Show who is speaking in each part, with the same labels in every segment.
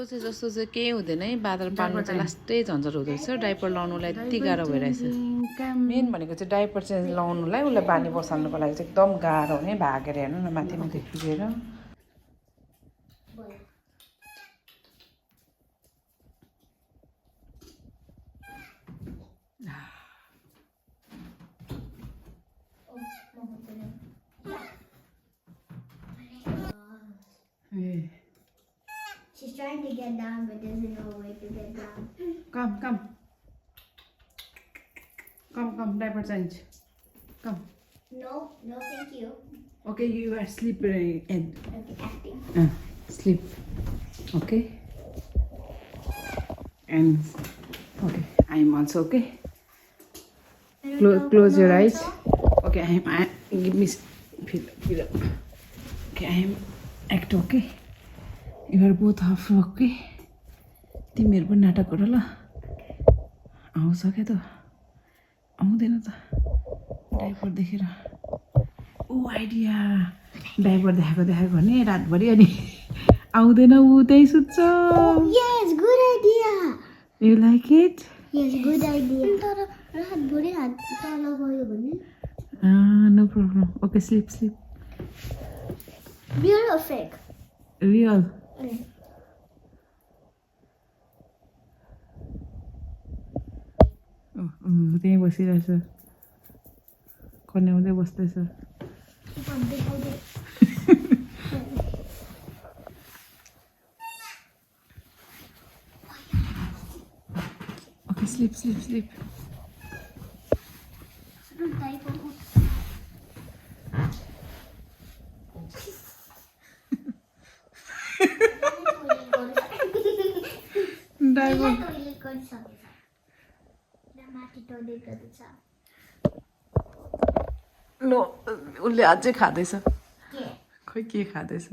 Speaker 1: सोचे जस्तो चाहिँ केही हुँदैन है बादल पाल्नु चाहिँ लास्टै झन्झट हुँदो रहेछ डाइपर लाउनुलाई यति गाह्रो भइरहेछ मेन भनेको चाहिँ डाइपर चाहिँ लाउनुलाई उसलाई बानी बसाल्नुको लागि चाहिँ एकदम गाह्रो हुने भागेर हेर्नु न माथि माथि पुगेर
Speaker 2: She's trying to get down but doesn't know where to get down.
Speaker 1: Come, diaper change. Come.
Speaker 2: No, thank you.
Speaker 1: Okay, you are sleeping in.
Speaker 2: Okay, acting.
Speaker 1: Sleep. Okay. And okay, I am also okay. Close your eyes. Okay, give me feel. Okay, I am act okay. You are both half okay. तिमीहरु पनि नाटक गर ल आउँछ के त आउँदैन त diaper देखेर ओ आइडिया डाइपर देखाएको भने रातभरि अनि आउँदैन उ त्यही सुत्छ
Speaker 2: Yes, good idea.
Speaker 1: You like it?
Speaker 2: Yes, good idea. तर रातभरि हात तल गयो भने
Speaker 1: No problem. Okay, sleep.
Speaker 2: Real or fake?
Speaker 1: Real. त्यहीँ बसिरहेछ कन्याउँदै बस्दैछ Okay, sleep. लो उसले अझै खाँदैछ खै के खाँदैछ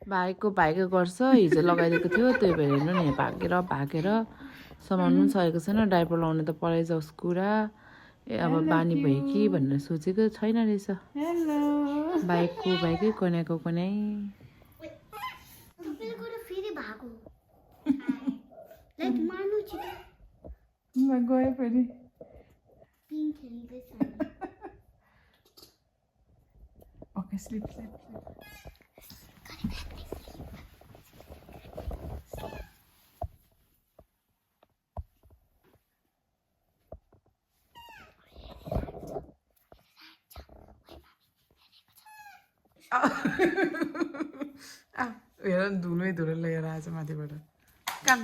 Speaker 1: भाइको गर्छ हिजो लगाइदिएको थियो त्यही भएर हेर्नु नि भागेर समाउनु पनि सकेको छैन डाइपर लाउने त परै जाओस् कुरा अब बानी भयो कि भनेर सोचेको छैन रहेछ भाइकै कन्याको कन्याई गयो फेरि ओके स्लिप हेर धुलो लिएर आएछ माथिबाट काम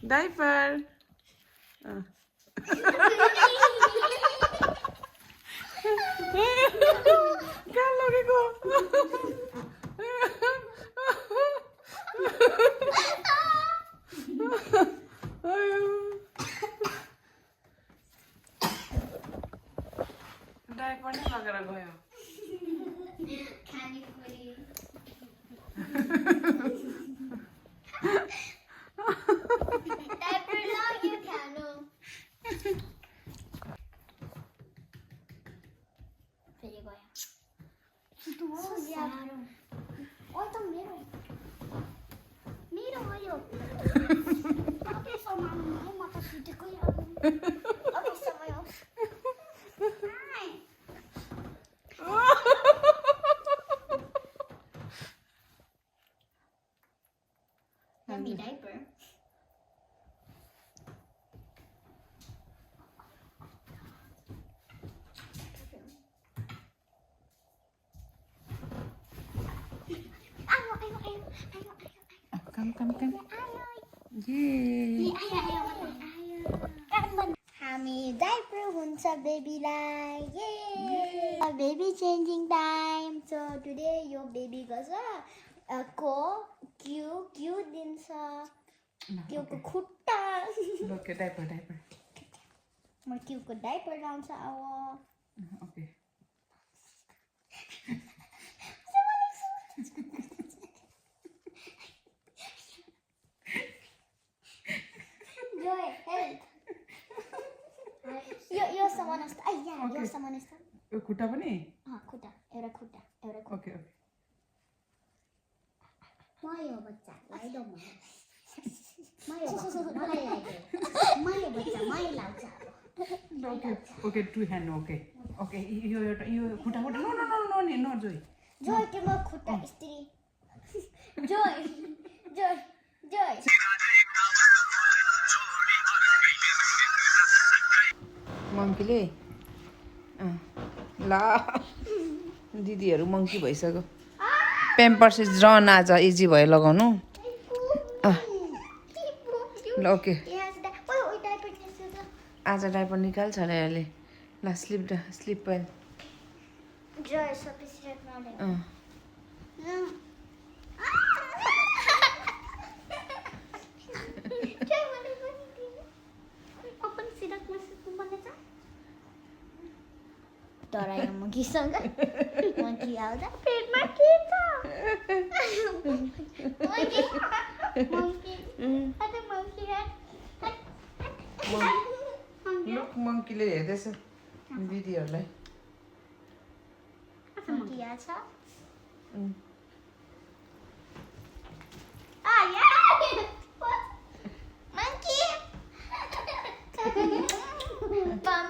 Speaker 1: डाइपर कहाँ लगेको डाइपर नै लगेर गयो
Speaker 2: diaper.
Speaker 1: Come. Yay!
Speaker 2: हामी diaper हुन्छ बेबीलाई Yay! Baby changing time. So today your baby गर्छ क्यू दिन्छ क्यूको खुट्टा
Speaker 1: Look at diaper.
Speaker 2: म क्यूको डाइपर लाउँछ अब
Speaker 1: Okay.
Speaker 2: Joy, help. यो सामान अस्ता यो सामान अस्ता
Speaker 1: खुट्टा पनि
Speaker 2: खुट्टा एउटा खुट्टा हो बच्चा लाइदो म मै हो बच्चा मलाई लाइदो मै हो बच्चा मै लाउँछ
Speaker 1: ओके 2 hand ओके ओके यो खुट्टा नो जोइ
Speaker 2: जोय तिम्रो खुट्टा स्त्री जोय जोय जोय
Speaker 1: मङ्कीले ला दिदीहरू मङ्की भइसक्यो पेम्पर्स इज रन आज इजी भयो लगाउनु ल ओके आज डाइपर निकाल्छ अरे अहिले ल स्लिप पेन
Speaker 2: जोय सबै सिरेट नले तरायो मङ्कीसँग मङ्की आउँदा पेटमा के छ मङ्की अरे मङ्की
Speaker 1: लुक मङ्कीले हेर्दैछ दिदीहरूलाई
Speaker 2: मङ्की आछ मङ्की बम